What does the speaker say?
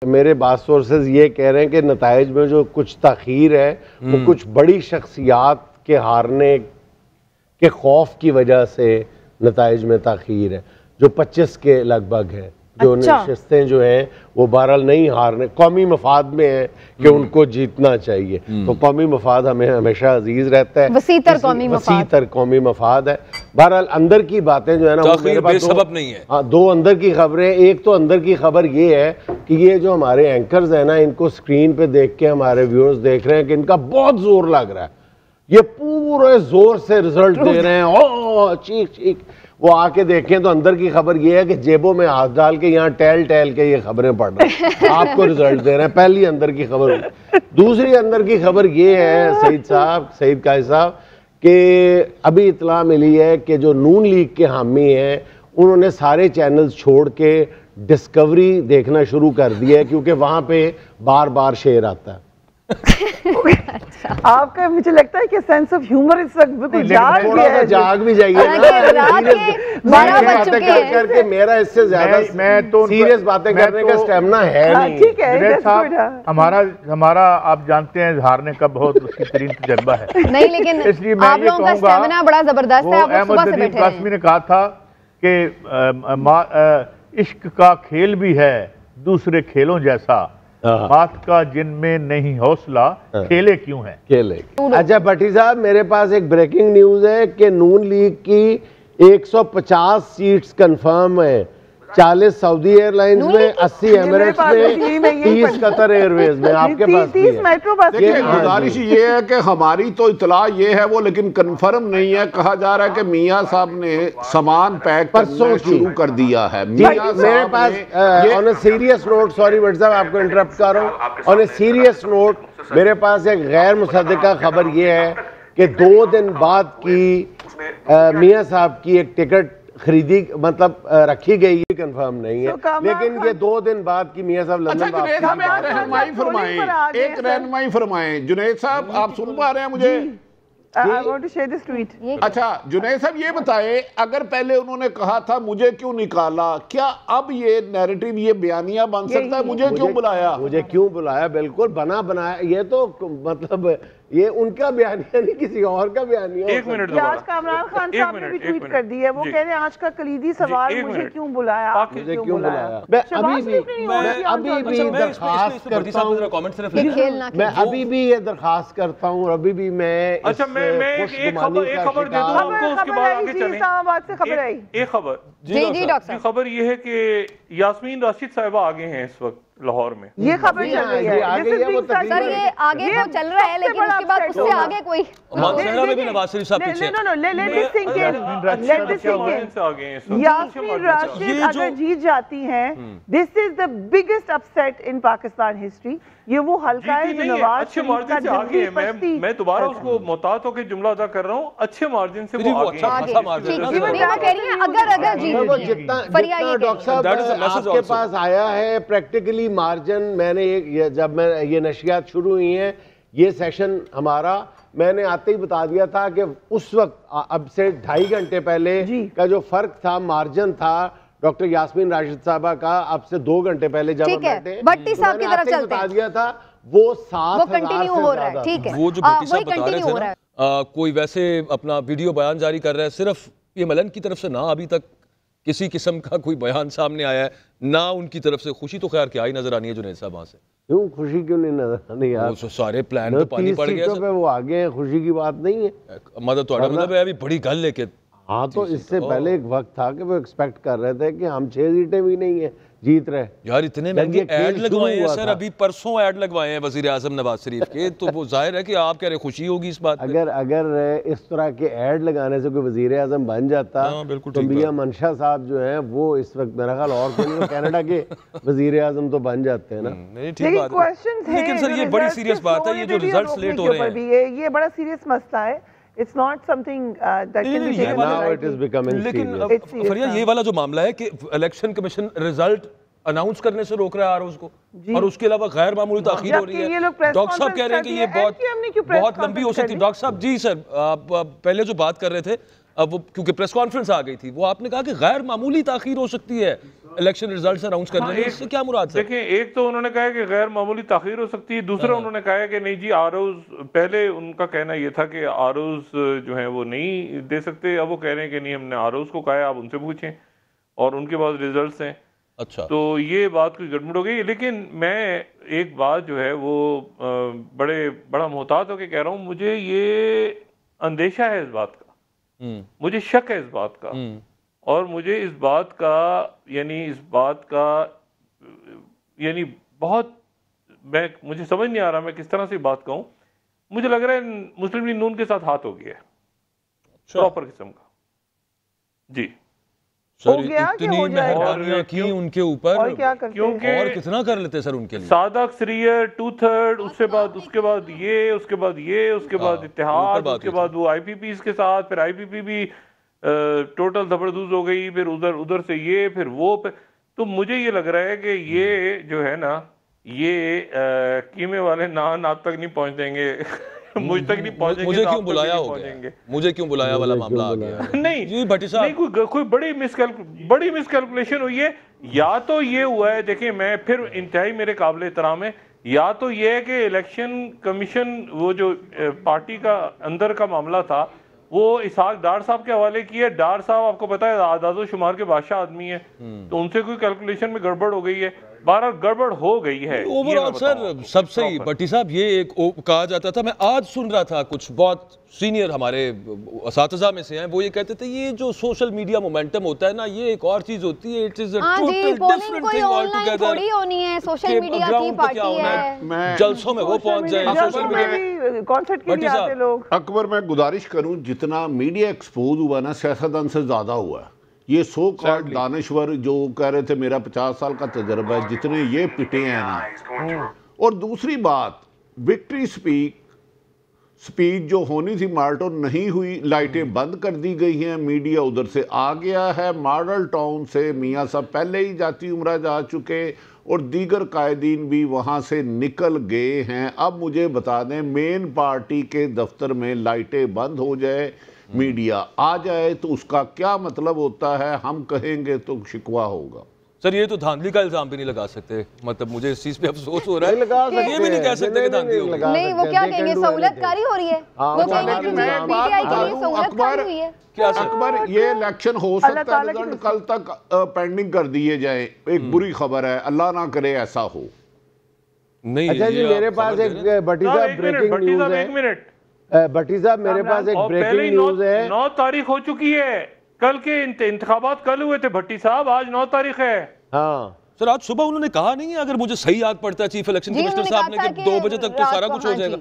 मेरे बात सोर्सेज ये कह रहे हैं कि नताइज में जो कुछ ताखीर है वो कुछ बड़ी शख्सियात के हारने के खौफ की वजह से नताइज में ताखीर है, जो 25 के लगभग है। जो नशिस्तें जो हैं वो बहरहाल नहीं हारने, कौमी मफाद में है कि उनको जीतना चाहिए। तो कौमी मफाद हमें हमेशा अजीज रहता है, वसीतर कौमी मफाद है। बहरहाल अंदर की बातें जो है ना वो मेरे पास बेसबब नहीं है। हाँ, दो अंदर की खबरें। एक तो अंदर की खबर ये है कि ये जो हमारे एंकर्स है ना, इनको स्क्रीन पे देख के हमारे व्यूअर्स देख रहे हैं कि इनका बहुत जोर लग रहा है, ये पूरे जोर से रिजल्ट दे रहे हैं, ओ चीख चीख। वो आके देखें तो अंदर की खबर ये है कि जेबों में हाथ डाल के यहाँ टहल टहल के ये खबरें पढ़ रहे हैं, आपको रिजल्ट दे रहे हैं। पहली अंदर की खबर। दूसरी अंदर की खबर ये है सईद काजी साहब, कि अभी इतला मिली है कि जो नून लीग के हामी हैं उन्होंने सारे चैनल्स छोड़ के डिस्कवरी देखना शुरू कर दिया है, क्योंकि वहां पे बार बार शेर आता है। आपका मुझे लगता है कि सेंस ऑफ ह्यूमर इस वक्त बिल्कुल जाग भी जाइए करके। मेरा इससे ज्यादा मैं तो सीरियस बातें करने का स्टेमिना है नहीं। ठीक है, हमारा आप जानते हैं हारने का बहुत उसकी तरीन तजर्बा है नहीं, लेकिन इसलिए मैं आप लोगों का स्टेमिना बड़ा जबरदस्त है। आप सुबह से बैठे कासमी ने कहा था कि इश्क का खेल भी है दूसरे खेलों जैसा, बात का जिनमें नहीं हौसला, खेले क्यों है खेले। अच्छा भट्टी साहब, मेरे पास एक ब्रेकिंग न्यूज है कि नून लीग की 150 सीट्स कंफर्म है, 40 सऊदी एयरलाइंस में, 80 एमिरेट्स में, 30 कतर एयरवेज में। आपके पास 30 मेट्रो बस। देखिए गुजारिश ये है कि हमारी तो इतला ये है वो, लेकिन कंफर्म नहीं है। कहा जा रहा है कि मियां साहब ने सामान पैक करना शुरू कर दिया है। मेरे पास on a serious note, sorry Bhatti साहब आपको इंटरप्ट कर रहा हूँ, ऑन अ सीरियस नोट मेरे पास एक गैर मुसद्दिका खबर ये है कि 2 दिन बाद की मियां साहब की एक टिकट खरीदी, मतलब रखी गई है, कंफर्म नहीं है, लेकिन ये 2 दिन बाद की मियां साहब लंदन रहनुमाई फरमाएं, एक रहनुमाई फरमाएं। जुनैद साहब आप सुन पा रहे हैं मुझे? I want to share this tweet. अच्छा जुनैद साहब ये बताएं, अगर पहले उन्होंने कहा था मुझे क्यों निकाला, क्या अब ये नैरेटिव, ये बयानिया बन सकता है मुझे क्यों बुलाया? मुझे क्यों बुलाया, बिल्कुल बनाया। ये तो मतलब ये उनका बयानिया नहीं, किसी और का बयानिया। एक मिनट, आज का इमरान खान साहब ने भी ट्वीट कर दी है, वो कह रहे हैं आज का कलीदी सवाल मुझे क्यों बुलाया, मुझे क्यों बुलाया। मैं अभी भी दरखास्त करता हूँ, मैं अभी भी ये दरखास्त करता हूँ, अभी भी मैं एक खबर दे दूं आपको, उसके बाद आगे चलें। एक खबर ये है कि यास्मीन राशिद साहिबा आगे हैं इस वक्त लाहौर में। ये खबर चल रही है, सर ये आगे तो चल रहा है, लेकिन उसके बाद उससे आगे कोई में भी नवाज शरीफ साहब पीछे। यास्मीन राशिद अगर जीत जाती हैं, this is the biggest upset in Pakistan history. ये वो हल्का है जो नवाज अच्छे मार्जिन से आगे है। मैं दोबारा उसको मोहतात होकर जुमला अदा कर रहा हूँ, अच्छे मार्जिन से वो आगे है। डॉक्टर साहब आपके पास आया है प्रैक्टिकली मार्जिन, मैंने जब मैं ये नशियात शुरू हुई हैं, ये सेशन हमारा, मैंने आते ही बता दिया था कि उस वक्त अब से 2.5 घंटे पहले का जो फर्क था, मार्जिन था डॉक्टर यास्मीन राशिद साहबा का, अब से 2 घंटे पहले जब हम बैठे, भट्टी साहब की तरफ चलते हैं, बता दिया था वो 7,000 कंटिन्यू हो रहा है। ठीक है, वो जो भट्टी साहब बता रहे थे ना, कोई वैसे अपना वीडियो बयान जारी कर रहा है, सिर्फ ये मलन की तरफ से ना अभी तक किसी किस्म का कोई बयान सामने आया है, ना उनकी तरफ से। खुशी तो खैर क्या ही नजर आनी है जुनैद साहब वहां से। क्यों खुशी क्यों नहीं नजर आनी यार? वो सारे प्लान तो पानी पड़ गया पे वो आगे हैं, खुशी की बात नहीं है। मतलब है अभी बड़ी गल लेके। हाँ तो इससे पहले एक वक्त था कि वो एक्सपेक्ट कर रहे थे कि हम 6 सीटें भी नहीं है जीत रहे यार। इतने महंगे ऐड लगवाए हैं सर, अभी परसों ऐड लगवाए हैं वजीर आजम नवाज शरीफ के, तो वो जाहिर है कि आप कह रहे खुशी होगी इस बात। अगर इस तरह के ऐड लगाने से कोई वजीर आजम बन जाता तो मियां मंशा साहब जो है वो इस वक्त मेरा ख्याल और कोई कनाडा के वजीर आजम तो बन जाते हैं ना। नहीं ठीक बात है, लेकिन सर ये बड़ी सीरियस बात है, ये जो रिजल्ट्स लेट हो रहे हैं ये बड़ा सीरियस मसला है। It's not something that can be taken. Now it is becoming serious. फरिया ये वाला जो मामला है कि इलेक्शन कमीशन रिजल्ट अनाउंस करने से रोक रहा है उसको, और उसके अलावा गैर मामूली ताखीर हो रही है। डॉक्टर साहब कह रहे हैं कि ये बहुत लंबी हो सकती है। डॉक्टर साहब जी सर, आप पहले जो बात कर रहे थे अब वो क्योंकि प्रेस कॉन्फ्रेंस आ गई थी, वो आपने कहा कि गैर मामूली ताखीर हो सकती है इलेक्शन रिजल्ट्स अनाउंस करने में, इससे क्या मुराद है? देखिए, एक तो उन्होंने कहा कि गैर मामूली ताखीर हो सकती है, दूसरा उन्होंने कहा कि नहीं जी आरोज, पहले उनका कहना ये था कि आरोज जो है वो नहीं दे सकते, अब वो कह रहे हैं कि नहीं हमने आरोज को कहा है, आप उनसे पूछें और उनके पास रिजल्ट्स हैं। अच्छा, तो ये बात कोई गड़बड़ हो गई। लेकिन मैं एक बात जो है वो बड़ा मोहतात होकर कह रहा हूँ, मुझे ये अंदेशा है इस बात का, मुझे शक है इस बात का, और मुझे इस बात का यानी बहुत मुझे समझ नहीं आ रहा मैं किस तरह से बात कहूँ। मुझे लग रहा है मुस्लिम लीग नून के साथ हाथ हो गया है प्रॉपर किस्म का। जी सर, इतनी मेहरबानियां की उनके ऊपर, और क्या करते क्योंकि और कितना कर लेते सर उनके लिए। सादा अक्सरियत 2/3, उसके बाद ये, उसके बाद इत्तेहाद, उसके बाद वो IPPs के साथ, फिर IPP भी टोटल जबरदस्त हो गई, फिर उधर से ये, फिर वो, तो मुझे ये लग रहा है कि ये जो है ना, ये कीमे वाले नान आप तक नहीं पहुंच देंगे मुझ तक नहीं पहुंचेंगे। मुझे क्यों बुलाया हो गया, मुझे क्यों बुलाया वाला मामला आ गया। नहीं जी भट्टी साहब, कोई बड़ी मिसकैलकुलेशन हुई है, या तो ये हुआ है, देखिए मैं फिर इंतहाई मेरे काबिल एहतराम है, या तो ये है कि इलेक्शन कमीशन वो जो पार्टी का अंदर का मामला था वो इसहाक डार साहब के हवाले किया। डार साहब आपको पता है आदादो शुमार के बादशाह आदमी है, तो उनसे कोई कैलकुलेशन में गड़बड़ हो गई है, 12 गड़बड़ हो गई है ओवरऑल। सर सब सही भट्टी साहब, ये एक कहा जाता था, मैं आज सुन रहा था कुछ बहुत सीनियर हमारे असातिज़ा में से हैं, वो ये कहते थे ये जो सोशल मीडिया मोमेंटम होता है ना, ये एक और चीज होती है, it is a total different thing all together. थोड़ी होनी है, सोशल मीडिया की पार्टी है, जलसों में वो पहुंच जाए, सोशल मीडिया कॉन्सर्ट के लिए आते लोग। अकबर, मैं गुजारिश करूं, जितना मीडिया एक्सपोज हुआ ना सियासतदान से ज्यादा हुआ है। ये सो कॉल्ड दानश्वर जो कह रहे थे मेरा 50 साल का तजर्बा है, जितने ये पिटे हैं ना। और दूसरी बात, विक्ट्री स्पीच जो होनी थी मार्टो नहीं हुई, लाइटें बंद कर दी गई हैं, मीडिया उधर से आ गया है, मॉडल टाउन से मियाँ साहब पहले ही जाती उम्रा जा चुके और दीगर कायदीन भी वहाँ से निकल गए हैं। अब मुझे बता दें, मेन पार्टी के दफ्तर में लाइटें बंद हो जाए, मीडिया आ जाए, तो उसका क्या मतलब होता है? हम कहेंगे तो शिकवा होगा। सर ये तो धांधली का इल्जाम भी नहीं लगा सकते, मतलब मुझे इस चीज पे अफसोस हो रहा है, ये भी नहीं कह सकते कि धांधली हो गई। नहीं, वो क्या कहेंगे, सहूलतकारी हो रही है, वो कहेंगे कि पीटीआई के लिए सहूलतकारी हुई है। क्या अकबर, ये इलेक्शन हो सकता है रिजल्ट कल तक पेंडिंग कर दिए जाए, एक बुरी खबर है, अल्लाह ना करे ऐसा हो। नहीं, अच्छा जी, मेरे पास एक भट्टी साहब ब्रेकिंग न्यूज़ है। एक मिनट भट्टी साहब, मेरे पास एक ब्रेकिंग न्यूज़ है। 9 तारीख हो चुकी है, कल के इंतखाबात कल हुए थे भट्टी साहब, आज 9 तारीख है। हाँ सर, आज सुबह उन्होंने कहा नहीं है, अगर मुझे सही याद पड़ता है चीफ इलेक्शन कमिश्नर साहब ने, कि 2 बजे तक तो सारा कुछ हो जाएगा।